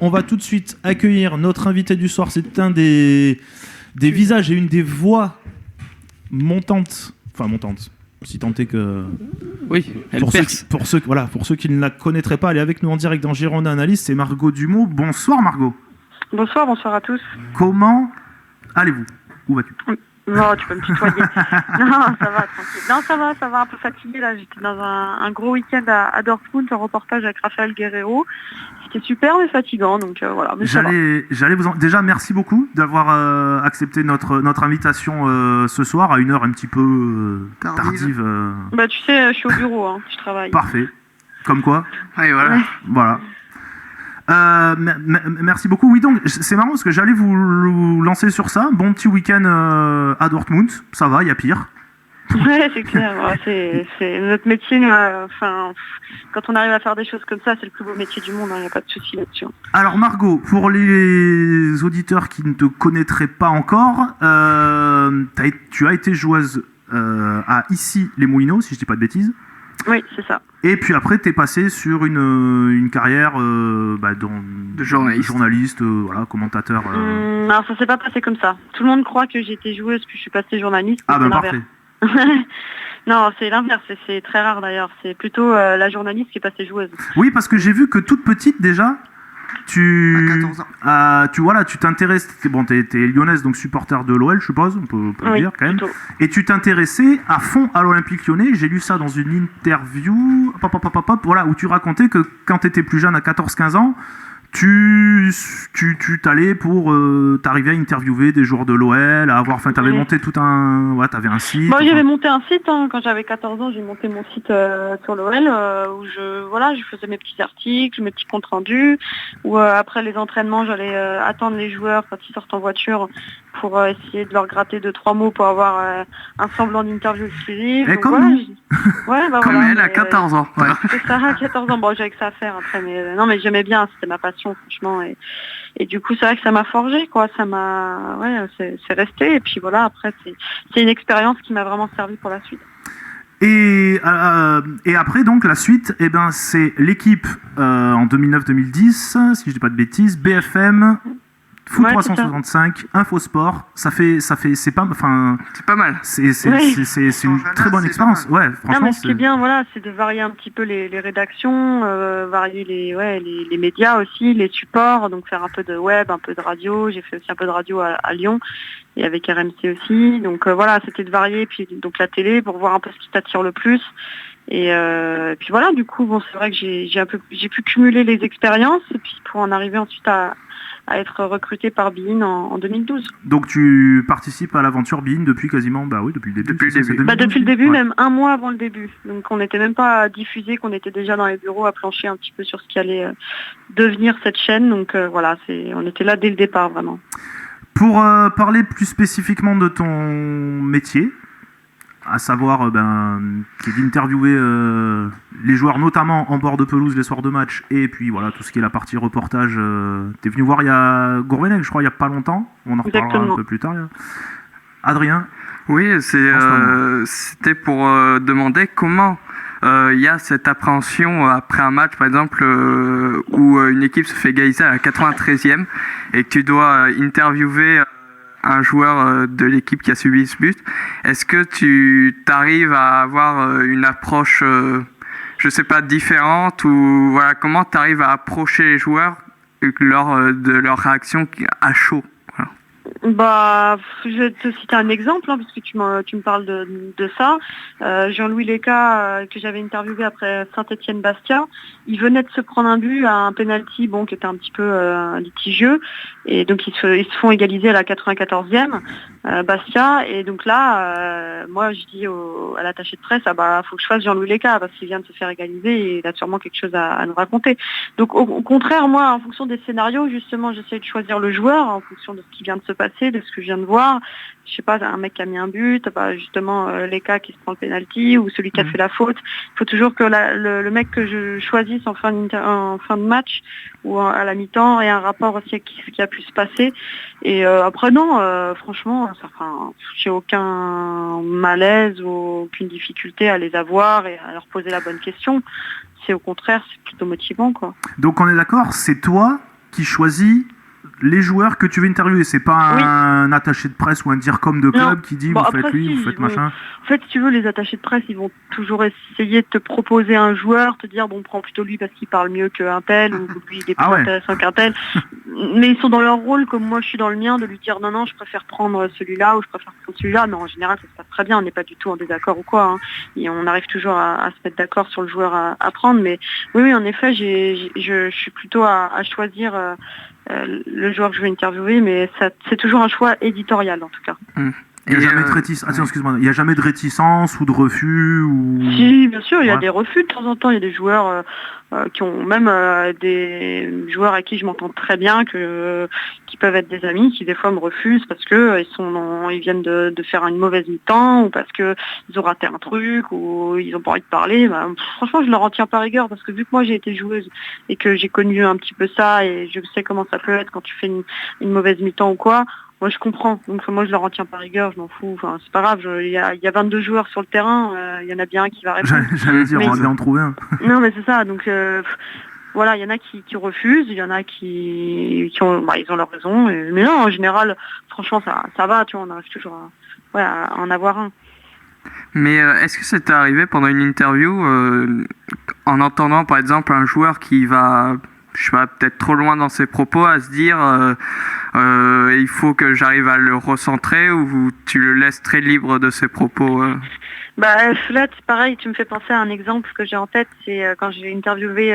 On va tout de suite accueillir notre invité du soir. C'est un des visages et une des voix montantes, si tant est que... Oui, elle perce. Pour ceux qui ne la connaîtraient pas, elle est avec nous en direct dans Girondin Analyse, c'est Margot Dumont. Bonsoir Margot. Bonsoir à tous. Comment allez-vous? Où vas-tu? Non, tu peux me tutoyer. Non, ça va, tranquille. Non, ça va, un peu fatigué là. J'étais dans un gros week-end à Dortmund, un reportage avec Raphaël Guerrero. C'était super mais fatigant, donc voilà. Mais j'allais vous déjà merci beaucoup d'avoir accepté notre invitation ce soir à une heure un petit peu tardive. Bah tu sais, je suis au bureau, hein, je travaille. Parfait. Comme quoi. Oui, voilà. Ouais. Voilà. Merci beaucoup. Oui, donc c'est marrant parce que j'allais vous lancer sur ça. Bon petit week-end à Dortmund, ça va, il y a pire. Ouais, c'est clair. Ouais, c'est notre métier. Enfin, quand on arrive à faire des choses comme ça, c'est le plus beau métier du monde. Il n'y a pas de souci là-dessus. Alors Margot, pour les auditeurs qui ne te connaîtraient pas encore, tu as été joueuse à Issy les Moulineaux, si je dis pas de bêtises. Oui, c'est ça. Et puis après, tu es passé sur une carrière de journaliste, voilà, commentateur. Alors ça s'est pas passé comme ça. Tout le monde croit que j'étais joueuse puis je suis passée journaliste. Ah ben parfait. Non, c'est l'inverse. C'est très rare d'ailleurs. C'est plutôt la journaliste qui est passée joueuse. Oui, parce que j'ai vu que toute petite déjà, à 14 ans. Tu t'intéresses. Bon, t'es lyonnaise, donc supporter de l'OL, je suppose, on peut le dire quand même. Plutôt. Et tu t'intéressais à fond à l'Olympique Lyonnais. J'ai lu ça dans une interview, voilà, où tu racontais que quand tu étais plus jeune, à 14-15 ans, tu t'allais pour t'arriver à interviewer des joueurs de l'OL, t'avais monté tout un... Ouais, t'avais un site. Bon, j'avais monté un site, hein. Quand j'avais 14 ans, j'ai monté mon site sur l'OL, où je faisais mes petits articles, mes petits comptes rendus, où après les entraînements, j'allais attendre les joueurs quand ils sortent en voiture pour essayer de leur gratter 2-3 mots pour avoir un semblant d'interview exclusive. Et comme comme elle à 14 ans. Ouais. C'est ça, à 14 ans. Bon, j'avais que ça à faire après, mais j'aimais bien, c'était ma passion, franchement. Et du coup, c'est vrai que ça m'a forgé, quoi. Ça m'a, c'est resté. Et puis voilà, après, c'est une expérience qui m'a vraiment servi pour la suite. Et après, donc, la suite, c'est l'équipe en 2009-2010, si je dis pas de bêtises, BFM, Foot 365, Infosport, c'est pas mal. C'est une très bonne expérience. Ouais, franchement. Non, mais ce qui est bien, voilà, c'est de varier un petit peu les rédactions, varier les médias aussi, les supports, donc faire un peu de web, un peu de radio. J'ai fait aussi un peu de radio à Lyon et avec RMC aussi. Donc voilà, c'était de varier, puis donc la télé pour voir un peu ce qui t'attire le plus. Et puis voilà, du coup, bon, c'est vrai que j'ai pu cumuler les expériences et puis pour en arriver ensuite à être recruté par beIN en 2012. Donc tu participes à l'aventure beIN depuis quasiment, depuis le début. Depuis le début, même un mois avant le début. Donc on n'était même pas diffusé, qu'on était déjà dans les bureaux à plancher un petit peu sur ce qui allait devenir cette chaîne. Donc voilà, on était là dès le départ vraiment. Pour parler plus spécifiquement de ton métier, à savoir d'interviewer les joueurs, notamment en bord de pelouse les soirs de match, et puis voilà tout ce qui est la partie reportage. T'es venu voir il y a Gourvenec, je crois, il y a pas longtemps. On en reparlera un peu plus tard. Adrien. Oui, c'était pour demander comment il y a cette appréhension après un match, par exemple, où une équipe se fait égaliser à la 93e et que tu dois interviewer un joueur de l'équipe qui a subi ce but. Est-ce que tu t'arrives à avoir une approche, je sais pas, différente, ou voilà, comment tu arrives à approcher les joueurs lors de leur réaction à chaud? Voilà. Bah, je vais te citer un exemple, hein, puisque tu me parles de ça. Jean-Louis Léca, que j'avais interviewé après Saint-Étienne-Bastia, il venait de se prendre un but à un penalty, qui était un petit peu litigieux, et donc ils se font égaliser à la 94e, Bastia, et donc là, moi je dis à l'attaché de presse, faut que je fasse Jean-Louis Léca, parce qu'il vient de se faire égaliser, et il a sûrement quelque chose à nous raconter. Donc au contraire, moi, en fonction des scénarios, justement, j'essaie de choisir le joueur, en fonction de ce qui vient de se passer, de ce que je viens de voir. Je sais pas, un mec qui a mis un but, justement Léca qui se prend le penalty, ou celui qui a fait la faute. Il faut toujours que le mec que je choisisse en fin de match ou à la mi-temps ait un rapport aussi avec ce qui a pu se passer. Et après non, franchement, j'ai aucun malaise ou aucune difficulté à les avoir et à leur poser la bonne question. C'est au contraire, c'est plutôt motivant, quoi. Donc on est d'accord, c'est toi qui choisit les joueurs que tu veux interviewer. C'est pas un attaché de presse ou un dircom de club qui dit vous faites lui, vous faites machin. En fait, si tu veux, les attachés de presse, ils vont toujours essayer de te proposer un joueur, te dire bon, prends plutôt lui parce qu'il parle mieux qu'un tel, ou lui il est plus intéressant qu'un tel. Mais ils sont dans leur rôle, comme moi je suis dans le mien, de lui dire non, je préfère prendre celui-là ou je préfère prendre celui-là. Mais en général, ça se passe très bien, on n'est pas du tout en désaccord ou quoi. Et on arrive toujours à se mettre d'accord sur le joueur à prendre. Mais oui, en effet, je suis plutôt à choisir le joueur que je vais interviewer, mais c'est toujours un choix éditorial en tout cas. Il n'y a jamais de réticence. Excuse-moi. Il y a jamais de réticence ou de refus ou. Si, bien sûr, il y a des refus de temps en temps. Il y a des joueurs qui ont même des joueurs à qui je m'entends très bien, qui peuvent être des amis, qui des fois me refusent parce que ils viennent de faire une mauvaise mi-temps ou parce que ils ont raté un truc ou ils ont pas envie de parler. Bah, franchement, je leur en tiens pas rigueur parce que vu que moi j'ai été joueuse et que j'ai connu un petit peu ça et je sais comment ça peut être quand tu fais une mauvaise mi-temps ou quoi. Moi je comprends, donc moi je leur en tiens pas rigueur, je m'en fous, enfin, c'est pas grave, il y a 22 joueurs sur le terrain, il y en a bien un qui va répondre. J'allais dire, on va bien en trouver un. Non mais c'est ça, donc voilà, il y en a qui refusent, il y en a qui ont, ils ont leur raison, mais non, en général, franchement ça va, tu vois, on arrive toujours à en avoir un. Mais est-ce que c'est arrivé pendant une interview, en entendant par exemple un joueur qui va, je sais pas, peut-être trop loin dans ses propos, à se dire il faut que j'arrive à le recentrer, ou tu le laisses très libre de ses propos Bah là c'est pareil, tu me fais penser à un exemple que j'ai en tête, c'est quand j'ai interviewé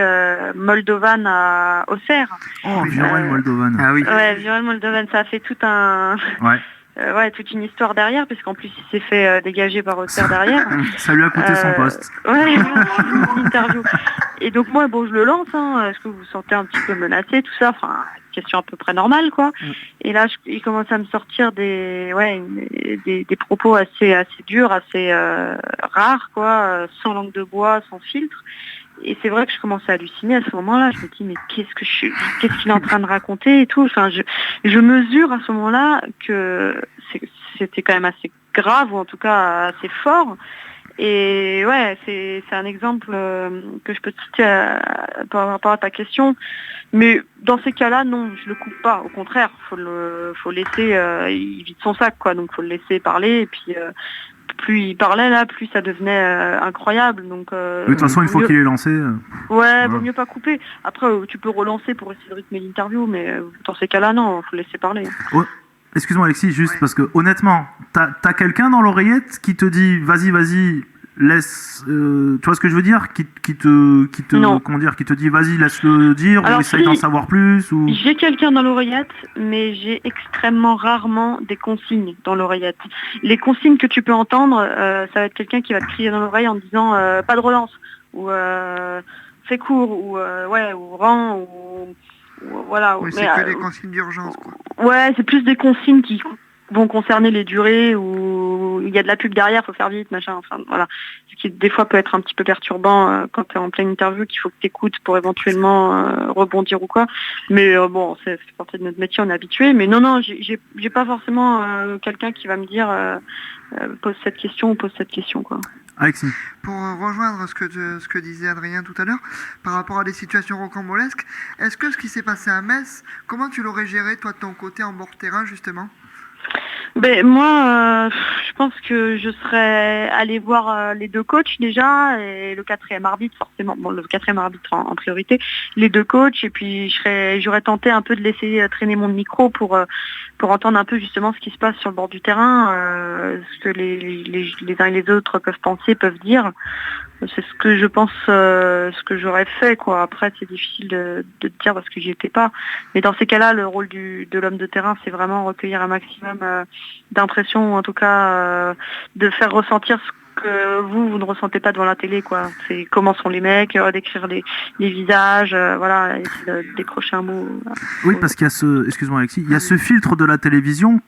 Moldovan à Auxerre. Oh, Viorel Moldovan. Ah oui. Ouais, Viorel Moldovan, ça a fait tout un... toute une histoire derrière, puisqu'en plus il s'est fait dégager par Auxerre derrière. Ça lui a coûté son poste. Ouais, une interview. Et donc moi, je le lance, est-ce que vous vous sentez un petit peu menacé, tout ça, enfin, question à peu près normale, quoi. Et là, il commence à me sortir des propos assez durs, assez rares, quoi, sans langue de bois, sans filtre. Et c'est vrai que je commençais à halluciner à ce moment-là. Je me dis mais qu'est-ce qu'il est en train de raconter et tout. Enfin, je mesure à ce moment-là que c'était quand même assez grave, ou en tout cas assez fort. Et ouais, c'est un exemple que je peux te citer par rapport à ta question. Mais dans ces cas-là, non, je le coupe pas. Au contraire, faut laisser, il vide son sac, quoi. Donc faut le laisser parler. Et puis plus il parlait là, plus ça devenait incroyable. Donc de toute façon, une fois qu'il est lancé. Vaut mieux pas couper. Après, tu peux relancer pour essayer de rythmer l'interview, mais dans ces cas-là, non, faut le laisser parler. Oh, excuse-moi Alexis, juste parce que honnêtement, t'as quelqu'un dans l'oreillette qui te dit vas-y, laisse, tu vois ce que je veux dire, qui te dit vas-y, laisse-le dire. Alors, ou essaye d'en savoir plus ou... J'ai quelqu'un dans l'oreillette, mais j'ai extrêmement rarement des consignes dans l'oreillette. Les consignes que tu peux entendre, ça va être quelqu'un qui va te crier dans l'oreille en disant pas de relance, ou fais court, ou rends, ou voilà. Oui, c'est que des consignes d'urgence, quoi. Ouais, c'est plus des consignes qui vont concerner les durées, où il y a de la pub derrière, faut faire vite, machin, enfin voilà. Ce qui des fois peut être un petit peu perturbant quand tu es en pleine interview, qu'il faut que tu écoutes pour éventuellement rebondir ou quoi. Mais bon, c'est partie de notre métier, on est habitué. Mais non, j'ai pas forcément quelqu'un qui va me dire pose cette question ou pose cette question, quoi. Alexis. Pour rejoindre ce que disait Adrien tout à l'heure, par rapport à des situations rocambolesques, est-ce que ce qui s'est passé à Metz, comment tu l'aurais géré, toi, de ton côté, en bord terrain, justement ? Ben moi, je pense que je serais allée voir les deux coachs déjà, et le quatrième arbitre forcément. Bon, le quatrième arbitre en priorité, les deux coachs, et puis j'aurais tenté un peu de laisser traîner mon micro pour entendre un peu justement ce qui se passe sur le bord du terrain, ce que les uns et les autres peuvent penser, peuvent dire. C'est ce que je pense, ce que j'aurais fait, quoi. Après, c'est difficile de dire parce que j'y étais pas. Mais dans ces cas-là, le rôle de l'homme de terrain, c'est vraiment recueillir un maximum d'impressions, ou en tout cas de faire ressentir ce que vous ne ressentez pas devant la télé, quoi. C'est comment sont les mecs, décrire les visages, voilà, essayer de décrocher un mot. Oui, parce qu'il y a excuse-moi Alexis, il y a ce filtre de la télévision.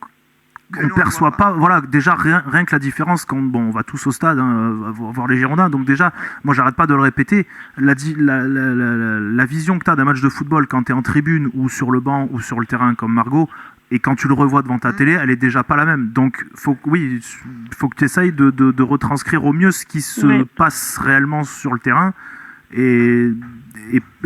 On ne perçoit pas, voilà, déjà rien que la différence quand on va tous au stade voir les Girondins, donc déjà, moi j'arrête pas de le répéter, la vision que tu as d'un match de football quand tu es en tribune ou sur le banc ou sur le terrain comme Margot, et quand tu le revois devant ta télé, elle est déjà pas la même. Donc faut que tu essayes de retranscrire au mieux ce qui se passe réellement sur le terrain, et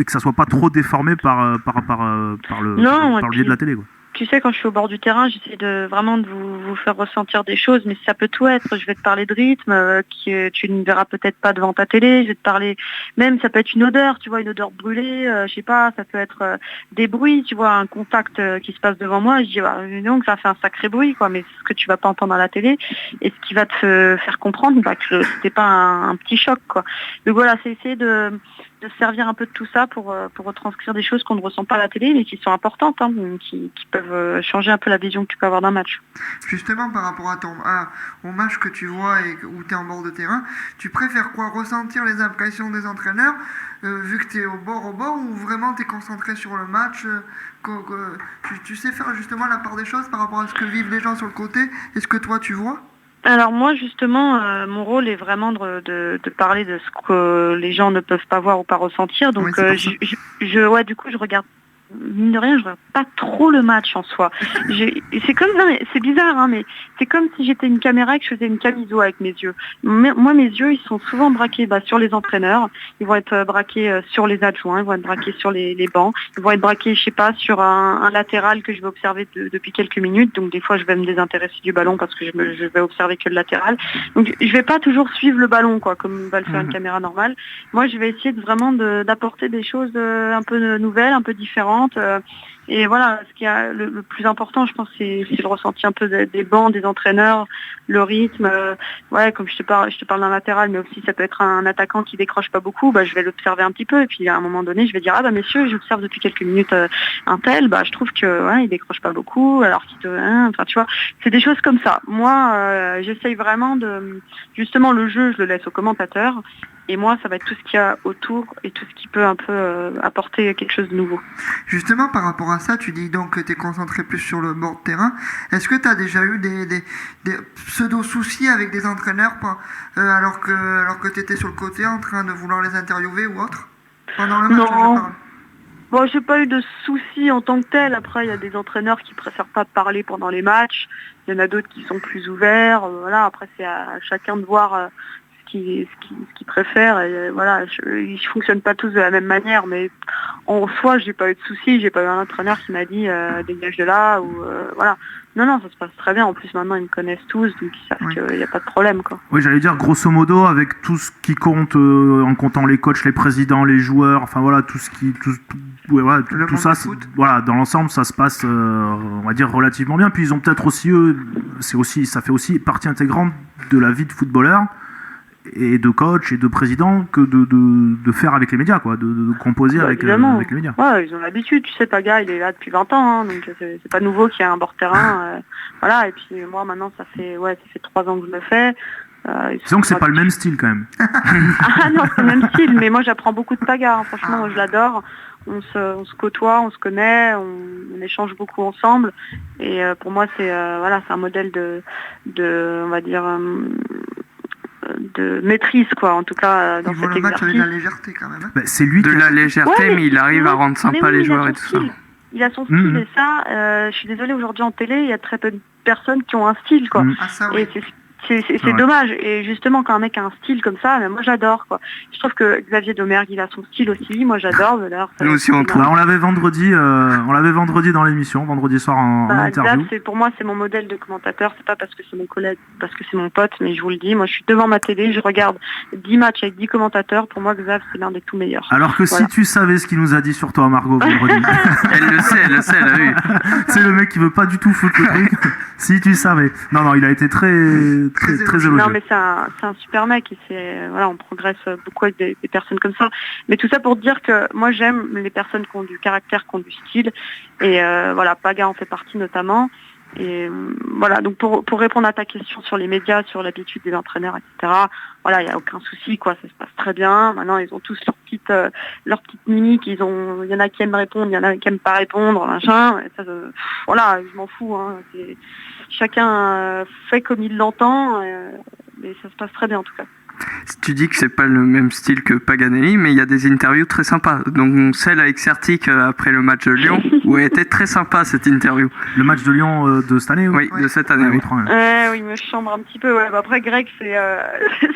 que ça soit pas trop déformé par le biais de la télé, quoi. Tu sais, quand je suis au bord du terrain, j'essaie vraiment de vous faire ressentir des choses, mais ça peut tout être. Je vais te parler de rythme, tu ne verras peut-être pas devant ta télé. Je vais te parler, même ça peut être une odeur, tu vois, une odeur brûlée, je sais pas, ça peut être des bruits, tu vois, un contact qui se passe devant moi. Je dis, donc ça fait un sacré bruit, quoi, mais ce que tu vas pas entendre à la télé, et ce qui va te faire comprendre que c'était pas un petit choc, quoi. Donc voilà, c'est essayer de servir un peu de tout ça pour retranscrire des choses qu'on ne ressent pas à la télé, mais qui sont importantes, hein, qui peuvent changer un peu la vision que tu peux avoir d'un match. Justement, par rapport au match que tu vois et où tu es en bord de terrain, tu préfères quoi? Ressentir les impressions des entraîneurs, vu que tu es au bord, ou vraiment tu es concentré sur le match, tu sais faire justement la part des choses par rapport à ce que vivent les gens sur le côté et ce que toi tu vois? Alors moi justement, mon rôle est vraiment de parler de ce que les gens ne peuvent pas voir ou pas ressentir. Donc du coup je regarde, mine de rien, je regarde pas trop le match en soi. C'est comme, non mais c'est bizarre, hein, mais c'est comme si j'étais une caméra et que je faisais une camiso avec mes yeux. Moi mes yeux ils sont souvent braqués sur les entraîneurs, ils vont être braqués sur les adjoints, ils vont être braqués sur les bancs, ils vont être braqués, je sais pas, sur un latéral que je vais observer depuis quelques minutes. Donc des fois je vais me désintéresser du ballon parce que je vais observer que le latéral. Donc je vais pas toujours suivre le ballon, quoi, comme va le faire une caméra normale. Moi je vais essayer d'apporter des choses un peu nouvelles, un peu différentes. Et voilà, ce qui a le plus important, je pense, c'est le ressenti un peu des bancs, des entraîneurs, le rythme. Comme je te parle d'un latéral, mais aussi ça peut être un attaquant qui décroche pas beaucoup. Je vais l'observer un petit peu, et puis à un moment donné, je vais dire messieurs, j'observe depuis quelques minutes un tel. Je trouve que il décroche pas beaucoup, alors qu'il tu vois, c'est des choses comme ça. Moi, j'essaye vraiment justement, le jeu, je le laisse aux commentateurs. Et moi, ça va être tout ce qu'il y a autour et tout ce qui peut un peu apporter quelque chose de nouveau. Justement, par rapport à ça, tu dis donc que tu es concentré plus sur le bord de terrain. Est-ce que tu as déjà eu des pseudo-soucis avec des entraîneurs alors que tu étais sur le côté en train de vouloir les interviewer ou autre? Pendant le match, je parle. Bon, j'ai pas eu de soucis en tant que tel. Après, il y a des entraîneurs qui préfèrent pas parler pendant les matchs. Il y en a d'autres qui sont plus ouverts. Voilà, après, c'est à chacun de voir ce qu'ils préfèrent, et voilà, ils fonctionnent pas tous de la même manière, mais en soi j'ai pas eu de soucis, j'ai pas eu un entraîneur qui m'a dit dégage de là, ou voilà. Non, ça se passe très bien. En plus maintenant ils me connaissent tous, donc ils savent qu'il n'y a pas de problème, quoi. Oui, j'allais dire grosso modo, avec tout ce qui compte, en comptant les coachs, les présidents, les joueurs, enfin voilà, tout ça, voilà, dans l'ensemble ça se passe, on va dire, relativement bien. Puis ils ont peut-être aussi ça fait aussi partie intégrante de la vie de footballeur et de coach et de président que de faire avec les médias, quoi, de composer avec les médias. Ouais, ils ont l'habitude, tu sais, Paga il est là depuis 20 ans, hein, donc c'est pas nouveau qu'il y ait un bord-terrain, voilà, et puis moi maintenant ça fait 3 ans que je le fais. Disons que c'est pas le même style quand même. Ah non, c'est le même style, mais moi j'apprends beaucoup de Paga, hein, franchement, moi, je l'adore. On se côtoie, on se connaît, on échange beaucoup ensemble, et pour moi c'est un modèle de on va dire de maîtrise, quoi, en tout cas dans cet exercice. Avec la légèreté quand même. C'est lui la légèreté, mais il arrive à rendre sympa les joueurs et tout ça. Il a son style, et ça, je suis désolée, aujourd'hui en télé, il y a très peu de personnes qui ont un style, quoi. Ah, ça, oui. Et c'est dommage, et justement quand un mec a un style comme ça, moi j'adore, quoi. Je trouve que Xavier Domergue il a son style aussi, moi j'adore. Nous aussi on trouve. On l'avait vendredi dans l'émission, vendredi soir en interview. Xav, pour moi c'est mon modèle de commentateur, c'est pas parce que c'est mon collègue, parce que c'est mon pote, mais je vous le dis, moi je suis devant ma télé, je regarde 10 matchs avec 10 commentateurs, pour moi Xav c'est l'un des tout meilleurs. Alors que si tu savais ce qu'il nous a dit sur toi, Margot, vendredi. Elle le sait, elle a vu. C'est le mec qui veut pas du tout foutre le truc. Si tu savais. Non, il a été très élogieux. Non, mais c'est un super mec, et on progresse beaucoup avec des personnes comme ça. Mais tout ça pour dire que moi j'aime les personnes qui ont du caractère, qui ont du style, et Paga en fait partie notamment. Et voilà, donc pour répondre à ta question sur les médias, sur l'habitude des entraîneurs, etc., il n'y a aucun souci, quoi, ça se passe très bien. Maintenant, ils ont tous leur petite mimique, il y en a qui aiment répondre, il y en a qui aiment pas répondre, machin. Et ça, je m'en fous, hein. Chacun fait comme il l'entend, mais ça se passe très bien en tout cas. Tu dis que c'est pas le même style que Paganelli, mais il y a des interviews très sympas. Donc celle avec Certic après le match de Lyon, où elle était très sympa cette interview. Le match de Lyon de cette année Oui, de cette année. Oui. Oui, il me chambre un petit peu. Ouais. Bah, après, Greg, c'est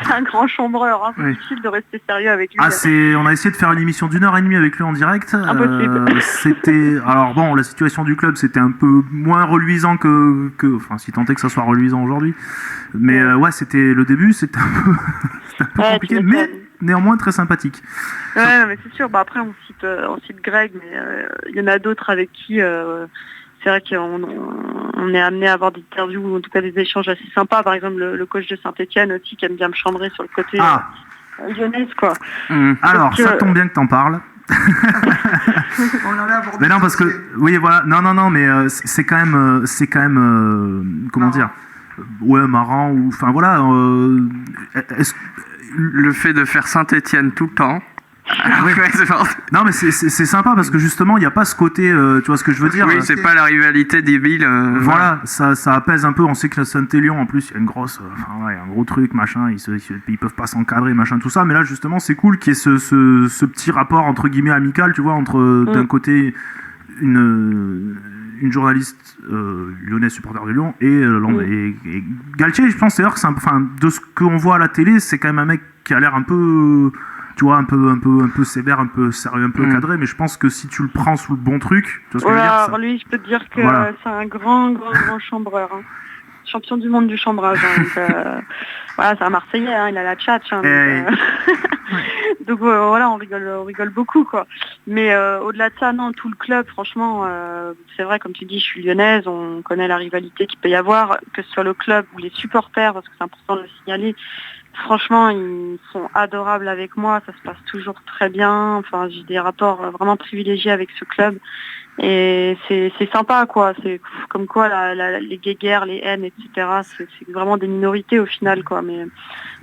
c'est un grand chambreur. Hein. C'est difficile de rester sérieux avec lui. On a essayé de faire une émission d'1h30 avec lui en direct. Impossible. Alors bon, la situation du club, c'était un peu moins reluisant que enfin, si tant est que ça soit reluisant aujourd'hui. Mais ouais, c'était le début, c'était un peu compliqué, mais néanmoins très sympathique. Ouais, mais c'est sûr. Bah, après, on cite Greg, mais il y en a d'autres avec qui c'est vrai qu'on est amené à avoir des interviews ou en tout cas des échanges assez sympas. Par exemple, le coach de Saint-Etienne aussi qui aime bien me chambrer sur le côté lyonnaise, quoi. Alors, ça tombe bien que t'en parles. On en a abordé. Mais non, parce que oui, voilà, non, mais c'est quand même, comment dire, ouais, marrant ou, enfin voilà. Le fait de faire Saint-Etienne tout le temps. Oui. Non, mais c'est sympa parce que justement il n'y a pas ce côté, tu vois ce que je veux dire. Oui, c'est pas la rivalité débile. Voilà, ça apaise un peu. On sait que Saint-Élion en plus il y a une grosse, un gros truc machin. Ils peuvent pas s'encadrer machin tout ça. Mais là justement c'est cool qu'il y ait ce petit rapport entre guillemets amical, tu vois, entre d'un côté une journaliste lyonnaise supporter de Lyon et Galtier. Je pense d'ailleurs que de ce qu'on voit à la télé, c'est quand même un mec qui a l'air un peu, tu vois, un peu sévère, un peu sérieux, un peu cadré, mais je pense que si tu le prends sous le bon truc, tu vois ce que je veux dire, alors lui, je peux te dire que c'est un grand chambreur. Hein. Champion du monde du chambrage. Hein, donc, voilà, c'est un Marseillais, hein, il a la tchatche. Hein, donc voilà, on rigole beaucoup, quoi. Mais au-delà de ça, non, tout le club, franchement, c'est vrai, comme tu dis, je suis lyonnaise, on connaît la rivalité qu'il peut y avoir, que ce soit le club ou les supporters, parce que c'est important de le signaler. Franchement, ils sont adorables avec moi, ça se passe toujours très bien. Enfin, j'ai des rapports vraiment privilégiés avec ce club. Et c'est sympa, quoi. C'est comme quoi les guéguerres, les haines, etc. C'est vraiment des minorités au final, quoi. Mais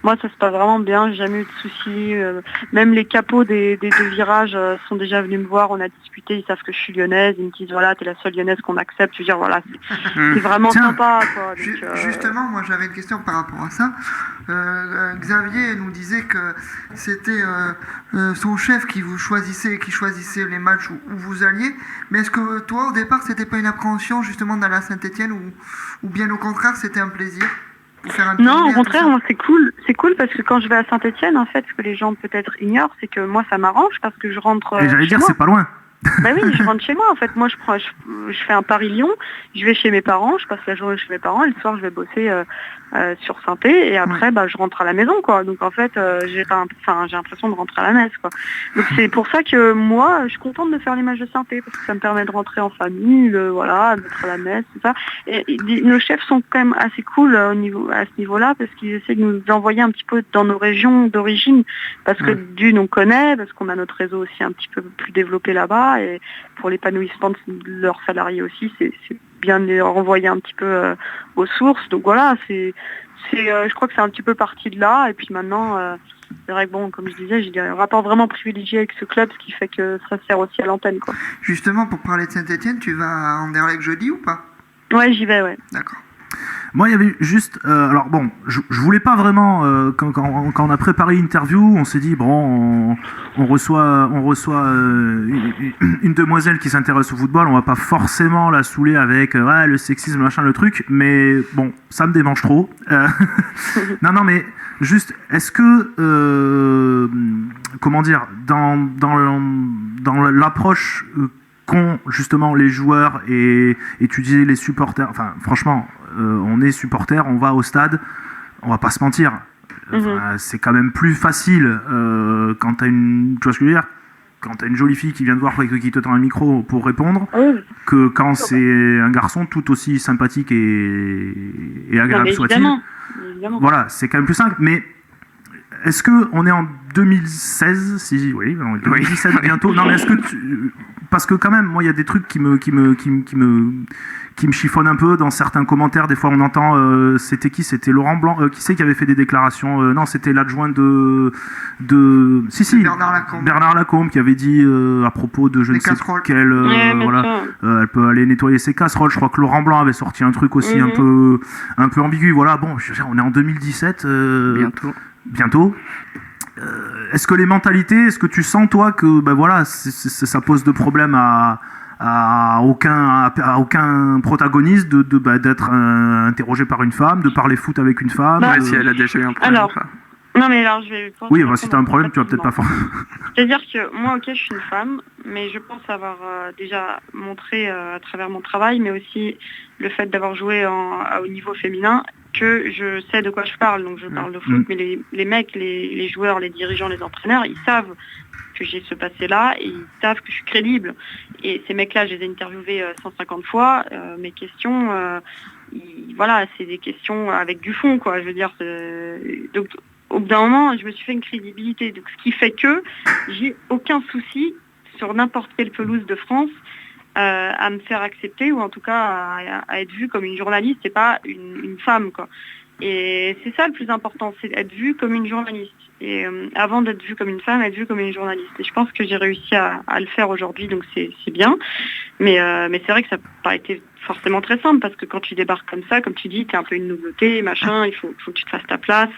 moi, ça se passe vraiment bien. J'ai jamais eu de soucis. Même les capots des deux virages sont déjà venus me voir. On a discuté. Ils savent que je suis lyonnaise. Ils me disent voilà, t'es la seule lyonnaise qu'on accepte. Je veux dire voilà, c'est vraiment sympa, quoi. Donc, justement, moi, j'avais une question par rapport à ça. Xavier nous disait que c'était son chef qui choisissait les matchs où vous alliez. Mais est-ce que toi, au départ, c'était pas une appréhension justement d'aller à Saint-Etienne ou bien au contraire, c'était un plaisir pour faire un Non, au contraire, c'est cool. C'est cool parce que quand je vais à Saint-Etienne, en fait, ce que les gens peut-être ignorent, c'est que moi, ça m'arrange parce que je rentre. Et j'allais dire, c'est pas loin. Bah oui, je rentre chez moi. En fait, moi, je fais un Paris-Lyon. Je vais chez mes parents. Je passe la journée chez mes parents. Et le soir, je vais bosser sur Saint-Étienne. Et après, je rentre à la maison, quoi. Donc, en fait, j'ai l'impression de rentrer à la messe, quoi. Donc, c'est pour ça que moi, je suis contente de faire les matchs de Saint-Étienne parce que ça me permet de rentrer en famille, d'être à la messe, tout ça. Et nos chefs sont quand même assez cool à ce niveau-là parce qu'ils essaient de nous envoyer un petit peu dans nos régions d'origine parce que d'une, on connaît, parce qu'on a notre réseau aussi un petit peu plus développé là-bas. Et pour l'épanouissement de leurs salariés aussi, c'est bien de les renvoyer un petit peu aux sources. Donc voilà, je crois que c'est un petit peu parti de là. Et puis maintenant, c'est vrai que bon, comme je disais, j'ai un rapport vraiment privilégié avec ce club, ce qui fait que ça sert aussi à l'antenne, quoi. Justement, pour parler de Saint-Etienne, tu vas à Anderlecht jeudi ou pas? Ouais, j'y vais, ouais. D'accord. Moi, il y avait juste... alors bon, je voulais pas vraiment... quand on a préparé l'interview, on s'est dit, bon, on reçoit une demoiselle qui s'intéresse au football, on va pas forcément la saouler avec le sexisme, machin, le truc, mais bon, ça me démange trop. Non, mais juste, est-ce que... comment dire, dans l'approche... qu'ont justement les joueurs et tu disais les supporters, enfin franchement on est supporters, on va au stade, on va pas se mentir, c'est quand même plus facile quand t'as tu vois ce que je veux dire, quand t'as une jolie fille qui vient te voir et qui te tend un micro pour répondre, que quand c'est un garçon tout aussi sympathique et agréable soit-il. Évidemment. Voilà, c'est quand même plus simple, mais est-ce que on est en 2016, oui, 2017 bientôt. Non, mais est-ce que parce que quand même, moi, il y a des trucs qui me chiffonnent un peu dans certains commentaires. Des fois, on entend, c'était qui? C'était Laurent Blanc. Qui c'est qui avait fait des déclarations? Non, c'était l'adjoint de Bernard Lacombe qui avait dit à propos de je ne sais quelle, elle peut aller nettoyer ses casseroles. Je crois que Laurent Blanc avait sorti un truc aussi un peu ambigu. Voilà, bon, on est en 2017. Bientôt. bientôt. Est-ce que les mentalités, est-ce que tu sens toi que ça pose de problème à aucun protagoniste d'être interrogé par une femme, de parler foot avec une femme? Si elle a déjà eu un problème. Alors, non mais alors je vais... Oui, si tu as un problème, tu vas peut-être pas faire... C'est-à-dire que moi, ok, je suis une femme, mais je pense avoir déjà montré à travers mon travail, mais aussi le fait d'avoir joué à haut niveau féminin, que je sais de quoi je parle. Donc je parle de foot, mais les mecs, les joueurs, les dirigeants, les entraîneurs, ils savent que j'ai ce passé-là et ils savent que je suis crédible. Et ces mecs-là, je les ai interviewés 150 fois. Mes questions, c'est des questions avec du fond, quoi. Je veux dire, donc au bout d'un moment, je me suis fait une crédibilité. Donc ce qui fait que j'ai aucun souci sur n'importe quelle pelouse de France à me faire accepter, ou en tout cas à être vue comme une journaliste et pas une femme, quoi. Et c'est ça le plus important, c'est être vue comme une journaliste. Et avant d'être vue comme une femme, être vue comme une journaliste. Et je pense que j'ai réussi à le faire aujourd'hui, donc c'est bien. Mais c'est vrai que ça n'a pas été forcément très simple, parce que quand tu débarques comme ça, comme tu dis, tu es un peu une nouveauté, machin, il faut que tu te fasses ta place.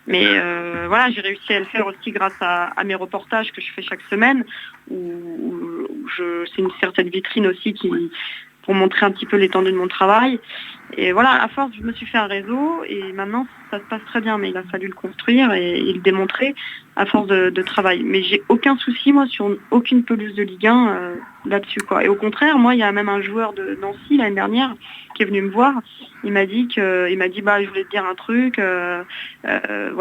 Mais j'ai réussi à le faire aussi grâce à mes reportages que je fais chaque semaine, où c'est une certaine vitrine aussi pour montrer un petit peu l'étendue de mon travail. Et voilà, à force, je me suis fait un réseau et maintenant, ça se passe très bien. Mais il a fallu le construire et le démontrer à force de travail. Mais j'ai aucun souci, moi, sur aucune pelouse de Ligue 1 là-dessus, quoi. Et au contraire, moi, il y a même un joueur de Nancy l'année dernière qui est venu me voir. Il m'a dit, je voulais te dire un truc. Je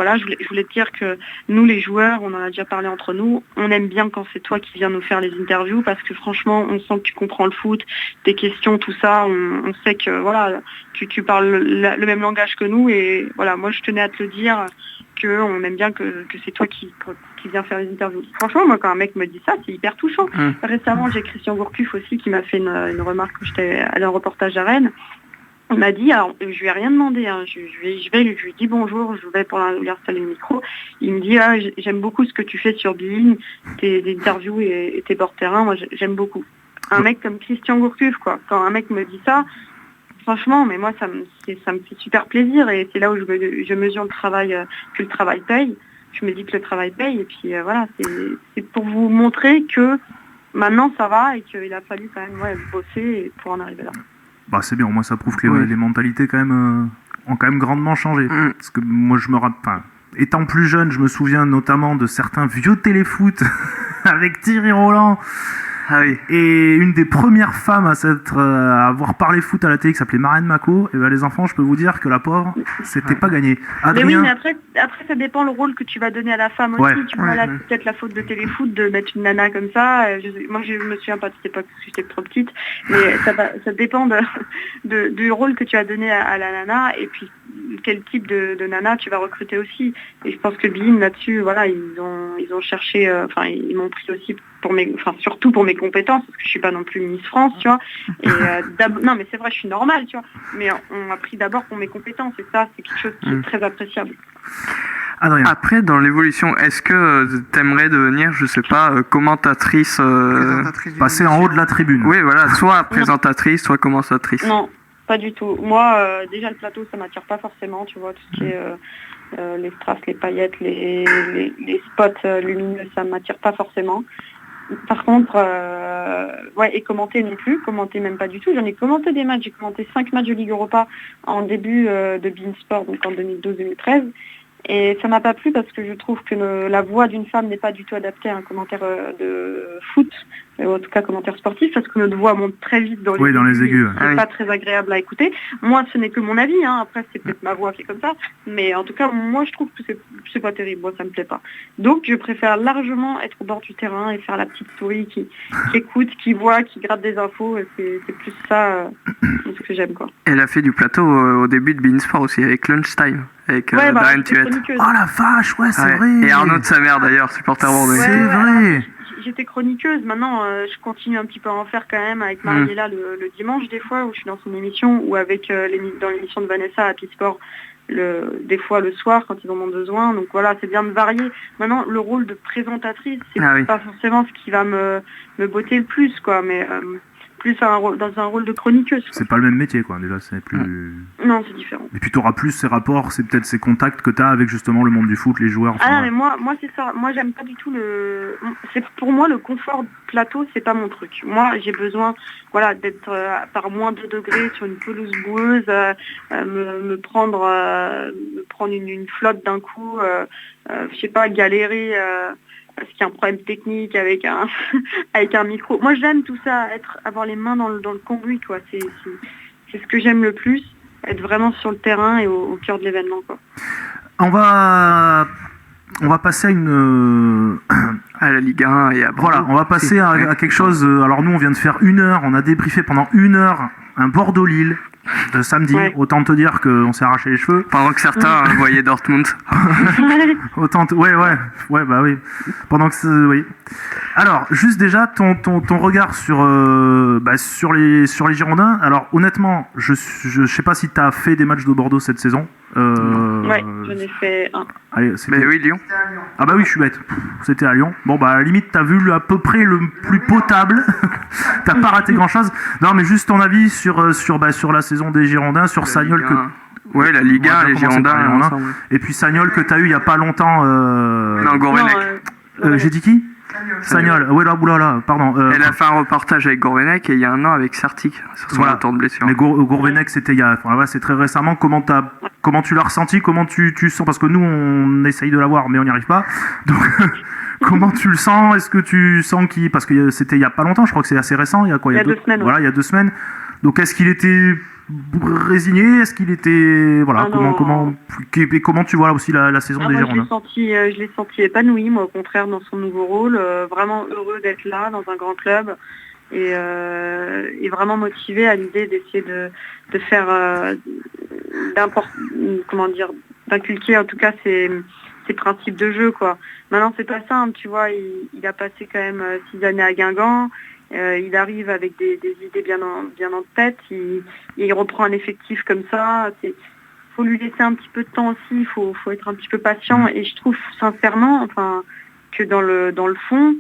voulais te dire que nous, les joueurs, on en a déjà parlé entre nous, on aime bien quand c'est toi qui viens nous faire les interviews, parce que franchement, on sent que tu comprends le foot, tes questions, tout ça. On sait que tu parles le même langage que nous, et voilà, moi je tenais à te le dire, qu'on aime bien que c'est toi qui viens faire les interviews. Franchement, moi quand un mec me dit ça, c'est hyper touchant. Récemment, j'ai Christian Gourcuff aussi qui m'a fait une remarque quand j'étais allé en reportage à Rennes. Il m'a dit, alors je lui ai rien demandé, hein, je lui dis bonjour, je vais pour lui installer le micro. Il me dit, j'aime beaucoup ce que tu fais sur Bein, tes interviews et tes bords terrain, moi j'aime beaucoup. Un mec comme Christian Gourcuff, quoi. Quand un mec me dit ça, franchement, mais moi ça me fait super plaisir, et c'est là où je mesure le travail, que le travail paye. Je me dis que le travail paye, et puis c'est pour vous montrer que maintenant ça va, et qu'il a fallu quand même bosser pour en arriver là. C'est bien, au moins ça prouve que les mentalités quand même ont quand même grandement changé. Parce que moi je me rappelle, étant plus jeune, je me souviens notamment de certains vieux téléfoot avec Thierry Roland. Ah oui. Et une des premières femmes à avoir parlé foot à la télé, qui s'appelait Marlène Mako, et les enfants, je peux vous dire que la pauvre, c'était pas gagné. Adrien... Mais oui, mais après ça dépend le rôle que tu vas donner à la femme aussi. Tu vois, là, c'est peut-être la faute de téléfoot de mettre une nana comme ça. Moi, je me souviens pas de cette époque parce que j'étais trop petite, mais ça dépend du rôle que tu as donné à la nana, et puis quel type de nana tu vas recruter aussi. Et je pense que Bein là-dessus, ils ont cherché, ils m'ont pris aussi surtout pour mes compétences, parce que je suis pas non plus Miss France, tu vois. Et non, mais c'est vrai, je suis normale, tu vois. Mais on m'a pris d'abord pour mes compétences, et ça, c'est quelque chose qui est très appréciable. Adrien. Après, dans l'évolution, est-ce que tu aimerais devenir, je sais pas, commentatrice, passer en haut de la tribune? Oui, voilà, soit présentatrice, soit commentatrice. Non, pas du tout. Moi, déjà le plateau, ça m'attire pas forcément, tu vois, tout ce qui est les strass, les paillettes, les spots lumineux, ça m'attire pas forcément. Par contre, et commenter non plus, commenter même pas du tout. J'en ai commenté des matchs, j'ai commenté 5 matchs de Ligue Europa en début de Bein Sport, donc en 2012-2013. Et ça m'a pas plu parce que je trouve que la voix d'une femme n'est pas du tout adaptée à un commentaire de foot, en tout cas commentaire sportif, parce que notre voix monte très vite dans les aigus. C'est pas très agréable à écouter. Moi, ce n'est que mon avis, hein. Après c'est peut-être ma voix qui est comme ça, mais en tout cas moi je trouve que c'est pas terrible, moi ça me plaît pas. Donc je préfère largement être au bord du terrain et faire la petite souris qui écoute, qui voit, qui gratte des infos, et c'est plus ça ce que j'aime, quoi. Elle a fait du plateau au début de Bein Sport aussi, avec Lunchtime. Avec Darren Tuet. Oh la vache, c'est vrai. Et Arnaud de sa mère d'ailleurs, supporter bordelais. C'est vrai. J'étais chroniqueuse, maintenant je continue un petit peu à en faire quand même avec Mariella le dimanche des fois, où je suis dans son émission, ou avec dans l'émission de Vanessa à P-Sport des fois le soir quand ils en ont besoin. Donc voilà, c'est bien de varier. Maintenant, le rôle de présentatrice, c'est pas forcément ce qui va me botter le plus, quoi. Mais plus dans un rôle de chroniqueuse. C'est pas le même métier, quoi. Déjà, c'est plus. Non, c'est différent. Et puis, tu auras plus ces rapports, c'est peut-être ces contacts que tu as avec justement le monde du foot, les joueurs. Ah non, mais moi c'est ça. Moi, j'aime pas du tout pour moi, le confort plateau, c'est pas mon truc. Moi, j'ai besoin, voilà, d'être par moins 2 degrés sur une pelouse boueuse, me prendre une flotte d'un coup, je sais pas, galérer. Parce qu'il y a un problème technique avec un avec un micro. Moi, j'aime tout ça, avoir les mains dans le cambouis, quoi. C'est ce que j'aime le plus, être vraiment sur le terrain et au cœur de l'événement, quoi. On va passer à la Ligue 1 et à Bordeaux. Voilà, on va passer à quelque chose. Alors nous, on vient de faire 1 heure, on a débriefé pendant 1 heure un Bordeaux-Lille de samedi. Ouais. Autant te dire qu'on s'est arraché les cheveux. Pendant que certains voyaient Dortmund. Ouais, bah oui. Pendant que oui. Alors, juste déjà ton regard sur les Girondins. Alors, honnêtement, je sais pas si tu as fait des matchs de Bordeaux cette saison. Ouais, j'en ai fait un. Allez, Mais oui, Lyon. Ah bah oui, je suis bête. C'était à Lyon. Bon bah à la limite, t'as vu à peu près le plus potable. T'as pas raté grand chose. Non, mais juste ton avis sur la saison des Girondins, sur Sagnol que. Ouais, la Ligue 1, les Girondins ensemble. Et puis Sagnol que t'as eu il y a pas longtemps. Non, Gourvenec. J'ai dit qui? Sagnol. Ouais, là, pardon. Elle a fait un reportage avec Gourvenec et il y a 1 an avec Sartic sur son retour de blessure. Mais Gourvenec, c'était c'est très récemment. Comment tu l'as ressenti? Comment tu sens? Parce que nous, on essaye de l'avoir, mais on n'y arrive pas. Donc, comment tu le sens? Est-ce que tu sens parce que c'était il y a pas longtemps, je crois que c'est assez récent. Il y a quoi? Il y a 2 semaines. Voilà, il y a 2 semaines. Donc, est-ce qu'il était résigné? Est-ce qu'il était comment tu vois là aussi la saison des Girondins? Je l'ai senti épanoui, moi, au contraire, dans son nouveau rôle, vraiment heureux d'être là dans un grand club et vraiment motivé à l'idée d'essayer de faire d'inculquer en tout cas ses principes de jeu, quoi. Maintenant, c'est pas simple, tu vois. Il a passé quand même 6 années à Guingamp. Il arrive avec des idées bien en tête. Il reprend un effectif comme ça. Faut lui laisser un petit peu de temps aussi. Il faut être un petit peu patient. Et je trouve sincèrement, que dans le fond,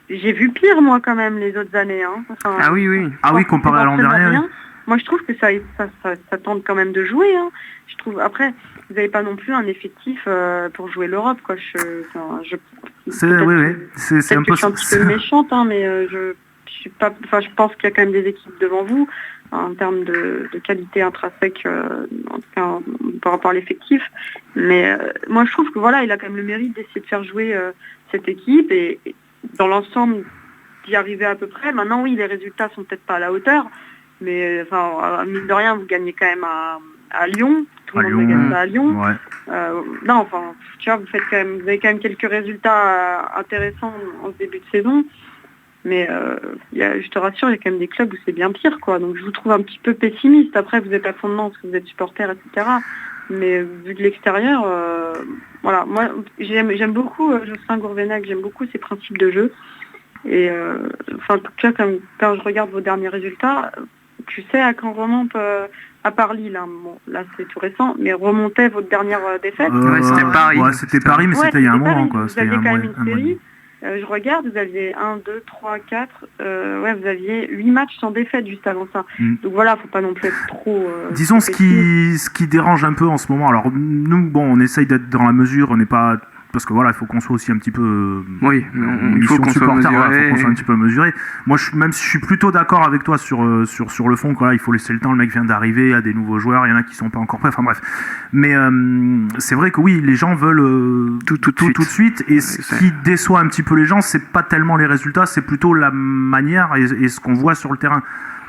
j'ai vu pire moi quand même les autres années. Hein. Ah oui. Ah oui, comparé à l'an dernier. Moi, je trouve que ça tente quand même de jouer. Hein. Je trouve. Après, vous n'avez pas non plus un effectif pour jouer l'Europe, quoi. C'est un peu. Je suis un petit peu méchante, hein, mais je suis pas. Enfin, je pense qu'il y a quand même des équipes devant vous en termes de qualité intrinsèque, en tout cas par rapport à l'effectif. Mais moi, je trouve que voilà, il a quand même le mérite d'essayer de faire jouer cette équipe et dans l'ensemble d'y arriver à peu près. Maintenant, oui, les résultats sont peut-être pas à la hauteur. Mais mine de rien, vous gagnez quand même à Lyon. Tout le monde gagne ça à Lyon. Ouais. Tu vois, vous avez quand même quelques résultats intéressants en ce début de saison. Mais je te rassure, il y a quand même des clubs où c'est bien pire, quoi. Donc je vous trouve un petit peu pessimiste. Après, vous êtes à fondement parce que vous êtes supporter, etc. Mais vu de l'extérieur, voilà. Moi, j'aime beaucoup Jocelyn Gourvenec. J'aime beaucoup ses principes de jeu. Et en tout cas, quand je regarde vos derniers résultats, tu sais à quand remonte, à part Lille, hein. Bon, là c'est tout récent, mais remontait votre dernière défaite. C'était Paris. Ouais, c'était Paris, mais c'était il y a un mois, quoi. Vous aviez quand même une série. Je regarde, vous aviez 1, 2, 3, 4. Vous aviez 8 matchs sans défaite juste avant ça. Donc voilà, faut pas non plus être trop. Disons ce qui dérange un peu en ce moment. Alors nous, on essaye d'être dans la mesure, on n'est pas. Parce que voilà, il faut qu'on soit aussi un petit peu. Oui, il faut qu'on soit mesuré. Voilà, faut qu'on soit un petit peu mesuré. Moi, même si je suis plutôt d'accord avec toi sur le fond, quoi, il faut laisser le temps. Le mec vient d'arriver, il y a des nouveaux joueurs, il y en a qui sont pas encore prêts. Enfin bref. Mais c'est vrai que oui, les gens veulent tout de suite. Et ce qui déçoit un petit peu les gens, c'est pas tellement les résultats, c'est plutôt la manière et ce qu'on voit sur le terrain.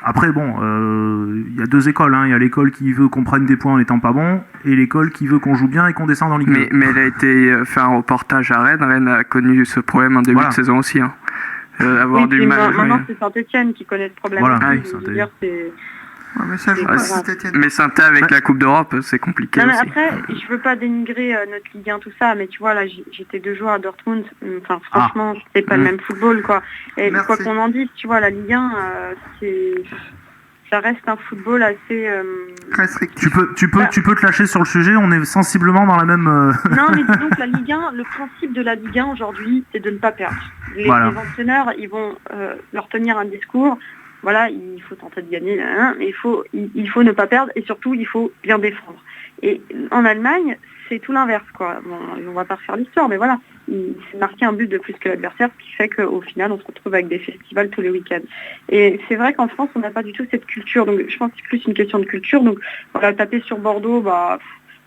Après, il y a 2 écoles. Il y a l'école qui veut qu'on prenne des points en étant pas bon, et l'école qui veut qu'on joue bien et qu'on descende en Ligue 2. Mais elle a été faire un reportage à Rennes. Rennes a connu ce problème en début de saison aussi. Hein. Avoir du mal. Maintenant, c'est Saint-Etienne qui connaît ce problème. Voilà. Mais Saint-Etienne avec la Coupe d'Europe, c'est compliqué aussi. Après, je veux pas dénigrer notre Ligue 1, tout ça, mais tu vois, là, j'étais 2 jours à Dortmund. Enfin, franchement, c'était pas le même football, quoi. Et quoi qu'on en dise, tu vois, la Ligue 1, ça reste un football assez restrictif. Tu peux te lâcher sur le sujet, on est sensiblement dans la même... Non, mais disons que la Ligue 1, le principe de la Ligue 1 aujourd'hui, c'est de ne pas perdre. Les entraîneurs, ils vont leur tenir un discours. Voilà, il faut tenter de gagner, mais il faut ne pas perdre et surtout, il faut bien défendre. Et en Allemagne, c'est tout l'inverse, quoi. Bon, on va pas refaire l'histoire, mais voilà, il s'est marqué un but de plus que l'adversaire, ce qui fait qu'au final, on se retrouve avec des festivals tous les week-ends. Et c'est vrai qu'en France, on n'a pas du tout cette culture. Donc, je pense que c'est plus une question de culture. Donc, voilà, taper sur Bordeaux,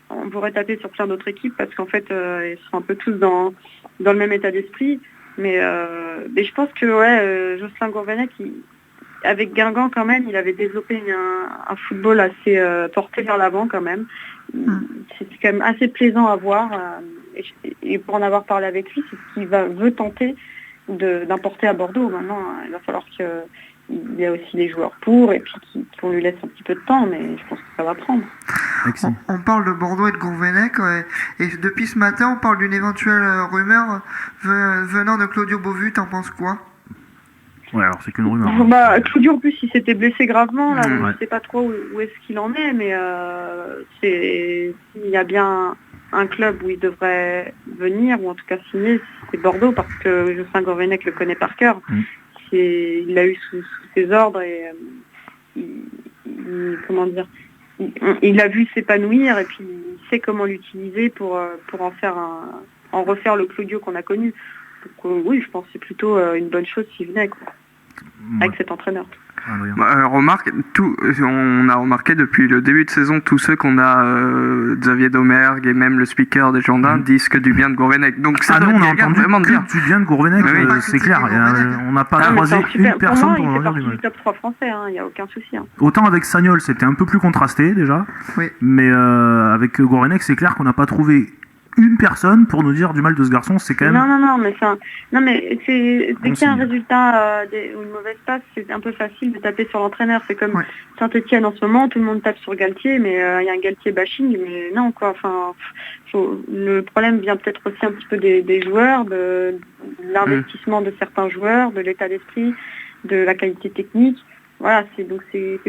on pourrait taper sur plein d'autres équipes parce qu'en fait, ils sont un peu tous dans le même état d'esprit. Mais je pense que Jocelyn Gourvenec, avec Guingamp quand même, il avait développé un football assez porté vers l'avant quand même. C'était quand même assez plaisant à voir. Et pour en avoir parlé avec lui, c'est ce qu'il veut tenter d'importer à Bordeaux. Maintenant, il va falloir qu'il y ait aussi les joueurs pour et puis qu'on lui laisse un petit peu de temps, mais je pense que ça va prendre. On parle de Bordeaux et de Gourvenec, et depuis ce matin, on parle d'une éventuelle rumeur venant de Claudio Beauvu. T'en penses quoi? Ouais, alors c'est qu'une rumeur. Claudio, en plus, il s'était blessé gravement. Là, je ne sais pas trop où est-ce qu'il en est, mais il y a bien un club où il devrait venir, ou en tout cas signer, c'est Bordeaux, parce que Jocelyn Gourvenec le connaît par cœur. Il l'a eu sous ses ordres et il l'a vu s'épanouir et puis il sait comment l'utiliser pour en refaire le Claudio qu'on a connu. Donc, oui, je pense que c'est plutôt une bonne chose s'il venait, quoi, avec cet entraîneur. On a remarqué depuis le début de saison, tous ceux qu'on a, Xavier Domergue et même le speaker des Girondins, disent que du bien de Gourvenec. Donc ça on a entendu vraiment que du bien de Gourvenec, c'est clair. On n'a pas croisé une personne pour en dire du mal. Il fait partie du top 3 français, il n'y a aucun souci. Autant avec Sagnol, c'était un peu plus contrasté déjà, mais avec Gourvenec, c'est clair qu'on n'a pas trouvé une personne pour nous dire du mal de ce garçon. C'est quand même... Non, mais dès qu'il y a un résultat ou une mauvaise passe, c'est un peu facile de taper sur l'entraîneur. C'est comme Saint-Etienne en ce moment, tout le monde tape sur Galtier, mais il y a un Galtier bashing, mais non, quoi. Enfin, le problème vient peut-être aussi un petit peu des joueurs, de l'investissement de certains joueurs, de l'état d'esprit, de la qualité technique. Voilà, c'est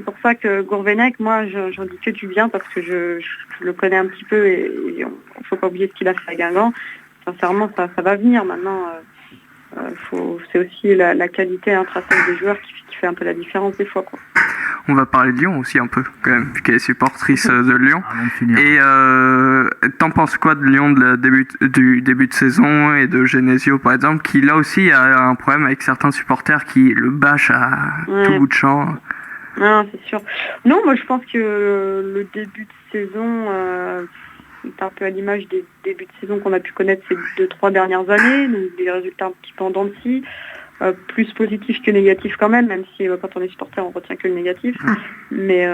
pour ça que Gourvenec, moi, j'en dis que du bien parce que je le connais un petit peu et il ne faut pas oublier ce qu'il a fait à Guingamp. Sincèrement, ça va venir maintenant. C'est aussi la qualité intrinsèque des joueurs qui fait un peu la différence des fois, quoi. On va parler de Lyon aussi un peu, quand même, vu qu'elle est supportrice de Lyon. Et t'en penses quoi de Lyon du début de saison et de Genesio, par exemple, qui là aussi a un problème avec certains supporters qui le bâchent à tout bout de champ? Non, c'est sûr. Non, moi je pense que le début de saison est un peu à l'image des débuts de saison qu'on a pu connaître ces 2-3 dernières années, donc des résultats un petit peu en dents de scie. Plus positif que négatif quand même si quand on est supporter on retient que le négatif. Mais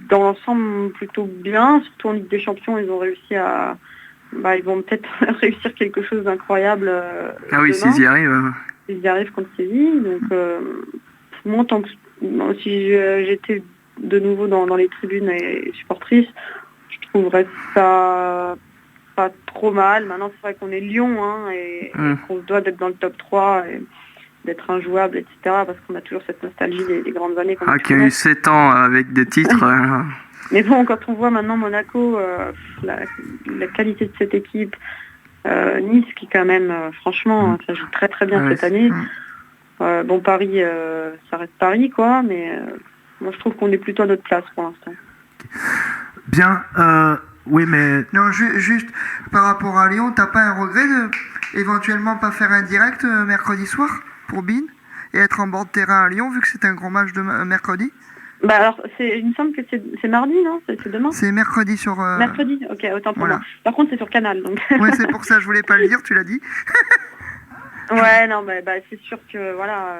dans l'ensemble plutôt bien, surtout en Ligue des Champions ils ont réussi à... ils vont peut-être réussir quelque chose d'incroyable. S'ils y arrivent. S'ils y arrivent contre Séville. Donc moi tant que si j'étais de nouveau dans les tribunes et supportrice, je trouverais ça pas trop mal. Maintenant c'est vrai qu'on est Lyon et qu'on se doit d'être dans le top 3 et d'être injouable, etc. Parce qu'on a toujours cette nostalgie des grandes années. Qui a eu 7 ans avec des titres. Mais bon, quand on voit maintenant Monaco, la qualité de cette équipe, Nice qui quand même, franchement, ça joue très très bien cette année. Paris, ça reste Paris, quoi, mais moi je trouve qu'on est plutôt à notre place pour l'instant. Bien, oui, mais... Non, juste par rapport à Lyon, t'as pas un regret de éventuellement pas faire un direct mercredi soir pour BeIN et être en bord de terrain à Lyon vu que c'est un grand match de mercredi? Alors, il me semble que c'est mardi, non? C'est demain? C'est mercredi sur... Mercredi, ok, autant pour moi. Par contre, c'est sur Canal, donc... Ouais, c'est pour ça, je voulais pas le dire, tu l'as dit. Ouais, non, c'est sûr que, voilà,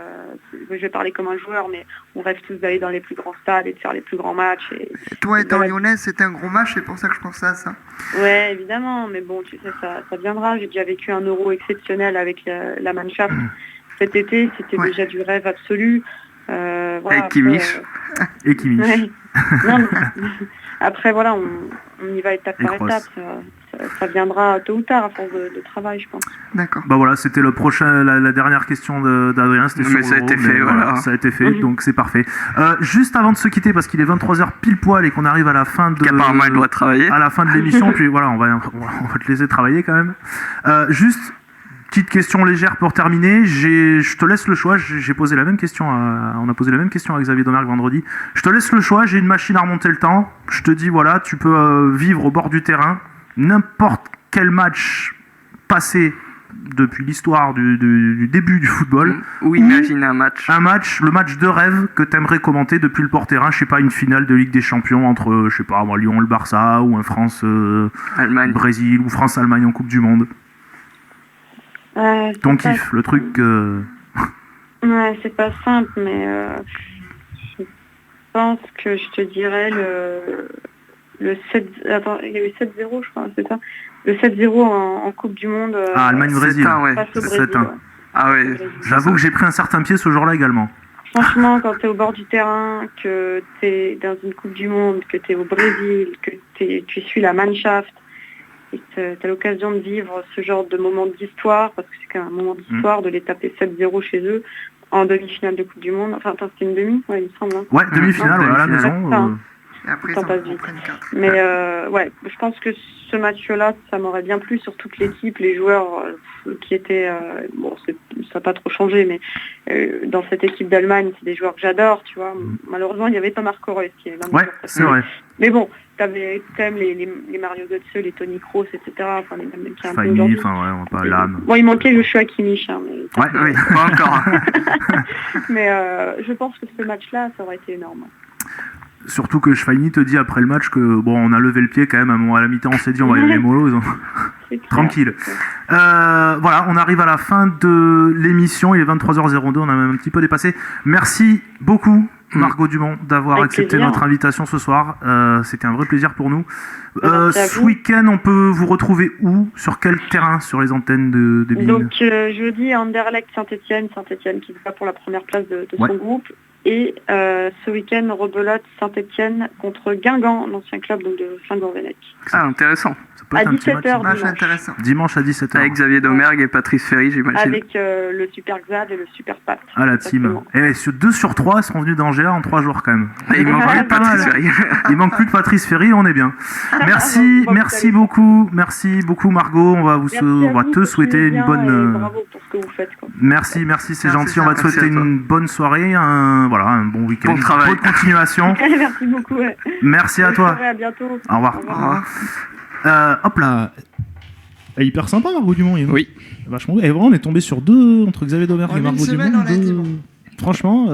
je vais parler comme un joueur, mais on rêve tous d'aller dans les plus grands stades et de faire les plus grands matchs. Et toi, étant lyonnaise, c'est un gros match, c'est pour ça que je pensais à ça. Ouais, évidemment, mais bon, tu sais, ça viendra. J'ai déjà vécu un Euro exceptionnel avec la Mannschaft cet été, c'était déjà du rêve absolu. Avec Kimmich. Et Kimmich. Ouais. Non, mais après, voilà, on y va étape par étape. ça viendra tôt ou tard à force de travail, je pense. D'accord. Bah voilà, c'était la dernière question d'Adrien. C'était sur Mais ça a l'Euro, été fait, voilà. Ça a été fait, Mhm. donc c'est parfait. Juste avant de se quitter, parce qu'il est 23h pile poil et qu'on arrive à la fin de... Qu'apparemment, il doit travailler. à la fin de l'émission, puis voilà, on va te laisser travailler quand même. Juste, petite question légère pour terminer. Je te laisse le choix. J'ai posé la même question on a posé la même question à Xavier Domergue vendredi. Je te laisse le choix. J'ai une machine à remonter le temps. Je te dis, voilà, tu peux vivre au bord du terrain n'importe quel match passé depuis l'histoire du début du football. Ou imagine un match. Le match de rêve que t'aimerais commenter depuis le port-terrain, je sais pas, une finale de Ligue des Champions entre, je sais pas, moi, Lyon et le Barça, ou un Allemagne. France-Brésil, ou France-Allemagne en Coupe du Monde. Ton C'est pas- kiff, le truc... Ouais, c'est pas simple, mais je pense que je te dirais le 7... Attends, il y a eu 7-0, je crois, c'est ça. Le 7-0 en Coupe du Monde. Allemagne-Brésil. 7-1, ouais. Face au Brésil, 7-1. ouais. Ah ouais. Au Brésil. J'avoue que j'ai pris un certain pied ce jour-là également. Franchement, quand tu es au bord du terrain, que tu es dans une Coupe du Monde, que tu es au Brésil, que tu suis la Mannschaft, et que tu as l'occasion de vivre ce genre de moment d'histoire, parce que c'est quand même un moment d'histoire de les taper 7-0 chez eux, en demi-finale de Coupe du Monde. Enfin, attends, c'était une demi, ouais, il me semble. Hein. Ouais, demi-finale, ouais, à la demi-finale. maison. Et après, ils Ça en passe vite. prennent 4. Mais ouais, je pense que ce match-là, ça m'aurait bien plu sur toute l'équipe, les joueurs qui étaient... bon, ça n'a pas trop changé, mais dans cette équipe d'Allemagne, c'est des joueurs que j'adore, tu vois. Malheureusement, il y avait pas Marco Reus qui est l'un des Ouais, joueurs c'est préférés. vrai. Mais bon, t'avais quand même les Mario Götze, les Toni Kroos, etc. Enfin, les mêmes qui est un peu Fanny, aujourd'hui. enfin ouais, on va pas l'âme. Bon, il manquait Joshua Kimmich, hein, mais, Ouais, Oui, pas encore. mais je pense que ce match-là, ça aurait été énorme. Surtout que Schweini te dit après le match que bon, on a levé le pied quand même à un moment à la mi-temps, on s'est dit on va y aller mollo, ils ont- C'est clair. tranquille. Voilà, on arrive à la fin de l'émission, il est 23h02, on a même un petit peu dépassé. Merci beaucoup Margot Dumont d'avoir Avec accepté plaisir. notre invitation ce soir. C'était un vrai plaisir pour nous. Merci à Ce vous. week-end, on peut vous retrouver où? Sur quel terrain? Sur les antennes de Bein? Donc jeudi, Anderlecht Saint-Etienne qui se bat pour la première place de Ouais. son groupe. Et ce week-end, Rebelote Saint-Etienne contre Guingamp, l'ancien club donc, de Saint-Gourvenec. Ah, intéressant. Ça peut À être un petit 17h match. Match dimanche. intéressant. Dimanche à 17h. Avec Xavier Domergue et Patrice Ferry, j'imagine. Avec le Super Xav et le Super Pat. Ah la team. Exactement. Et sur 2 sur 3 seront venus d'Angers en 3 jours quand même. Et il manque Ouais, pas pas Patrice mal. Ferry. Il manque plus que Patrice Ferry, on est bien. Merci, Bon, merci salut. beaucoup Margot. On va Merci à on va vous, te souhaiter continuez une bien bonne. et bravo pour ce que vous faites. Quoi. Merci, c'est Merci, gentil. On va te merci souhaiter à toi. une bonne soirée, un bon week-end, Bon travail. bonne continuation. Merci beaucoup. Ouais. Merci à Bonne toi. soirée, à bientôt. Au revoir. Au revoir. Hop là. Elle est hyper sympa Margot Dumont. Oui. Vachement. Et vraiment, on est tombé sur deux entre Xavier Domergue En et une Margot semaine, Dumont. on a dit deux- bon. Franchement,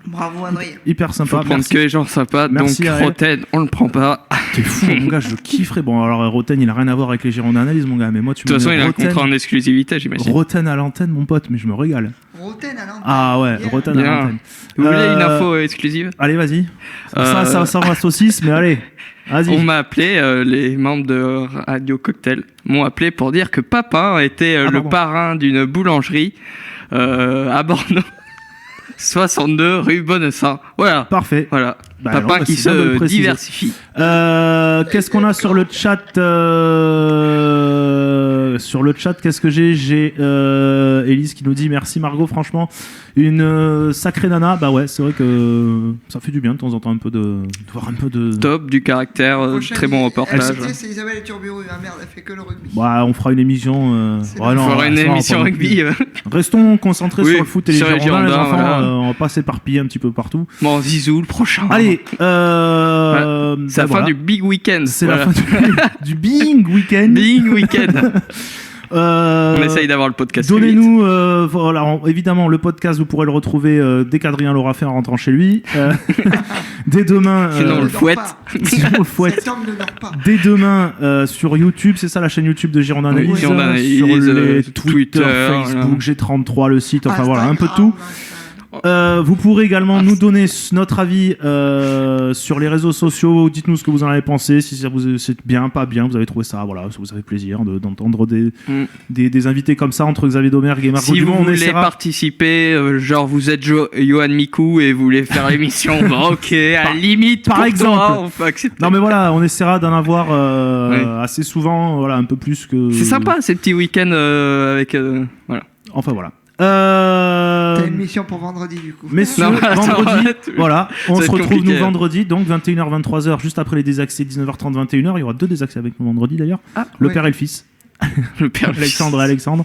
Bravo Adrien. hyper Faut sympa. prendre Merci. que les gens sympas, Merci donc à elle. Roten, on le prend pas. T'es fou, mon gars, je kifferais. Bon, alors Roten, il a rien à voir avec les Girondins d'analyse, mon gars. Mais moi, tu De toute façon, il a un Roten, contrat en exclusivité, j'imagine. Roten à l'antenne, mon pote, mais je me régale. Roten à l'antenne. Ah ouais, Yeah. Roten à Bien. l'antenne. Vous voulez une Euh, info exclusive? Allez, vas-y. Euh, Ça va saucisse, mais allez, vas-y. On m'a appelé, les membres de Radio Cocktail m'ont appelé pour dire que Papin était Ah, le pardon. parrain d'une boulangerie à Bordeaux, 62 rue Bonnessin. Voilà. Parfait. Voilà. Bah, Papin non, bah, qui c'est bien de le se préciser. diversifie. Qu'est-ce qu'on a sur le chat Sur le chat, qu'est-ce que j'ai Élise qui nous dit merci Margot, franchement, une sacrée nana. Bah ouais, c'est vrai que ça fait du bien de temps en temps un peu de voir un peu de. Top, du caractère, Prochaine très bon reportage. invitée, c'est Isabelle Iturburu. Ah merde, elle fait que le rugby. Bah, on fera une émission. C'est ouais, bon. non, On fera une ça va, émission pas non rugby. plus. Restons concentrés Oui, sur le foot et les sur les Girondins, les Girondins, enfants. voilà. On va pas s'éparpiller un petit peu partout. Bon, Zizou, le prochain. Allez, C'est la bah, fin voilà. du Big Weekend. C'est Voilà. la fin du Bing Weekend. Big Weekend. Euh, On essaye d'avoir le podcast. Donnez-nous, voilà, évidemment, le podcast, vous pourrez le retrouver dès qu'Adrien l'aura fait en rentrant chez lui. Dès demain. Sinon, on Ne le dors fouette. pas. Sinon, on le fouette. Cet homme ne dort pas. Dès demain sur YouTube, c'est ça la chaîne YouTube de Girondin Oui, Analyse, Girondin Analyse, sur les Twitter, Twitter, Facebook, voilà. G33, le site, enfin voilà, un peu de Instagram, tout. machin. Vous pourrez également nous donner notre avis sur les réseaux sociaux. Dites-nous ce que vous en avez pensé, si ça vous c'est bien, pas bien, vous avez trouvé ça, voilà, ça vous avez plaisir d'entendre des invités comme ça entre Xavier Domergue et Margot Si Dumont. vous voulez participer, genre vous êtes Johan Mikou et vous voulez faire l'émission, bah ok, à la limite, par exemple. toi, on peut accepter. Non mais voilà, on essaiera d'en avoir assez souvent, voilà, un peu plus que... C'est sympa ces petits week-ends avec... voilà. Enfin voilà. T'as une mission pour vendredi du coup. Messieurs, Non, attends, vendredi, arrête. voilà, on Ça va se être retrouve compliqué. nous vendredi, donc 21h, 23h, juste après les désaccès, 19h30, 21h. Il y aura 2 désaccès avec nous vendredi d'ailleurs. Le ouais. père et le fils. Le père Alexandre et Alexandre.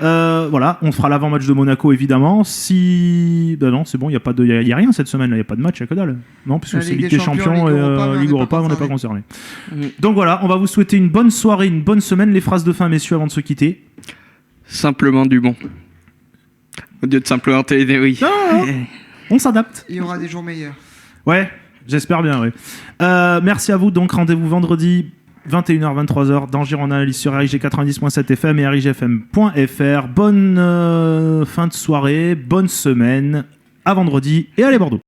Voilà, on fera l'avant-match de Monaco évidemment. Si. Ben non, c'est bon, il n'y a rien cette semaine, il n'y a pas de match, il n'y a que dalle. Non, puisque La c'est Ligue Ligue des des Champions, Champions et Ligue Ligue Europa, Europa, on n'est pas concerné. concerné. Donc voilà, on va vous souhaiter une bonne soirée, une bonne semaine. Les phrases de fin, messieurs, avant de se quitter. Simplement du bon. Au lieu de simplement télé, oui. Non, on s'adapte. Il y aura des jours meilleurs. Ouais, j'espère bien, oui. Merci à vous, donc rendez-vous vendredi 21h, 23h dans Gironde Analyse sur RIG 90.7 FM et RIGFM.fr. Bonne fin de soirée, bonne semaine, à vendredi et allez Bordeaux.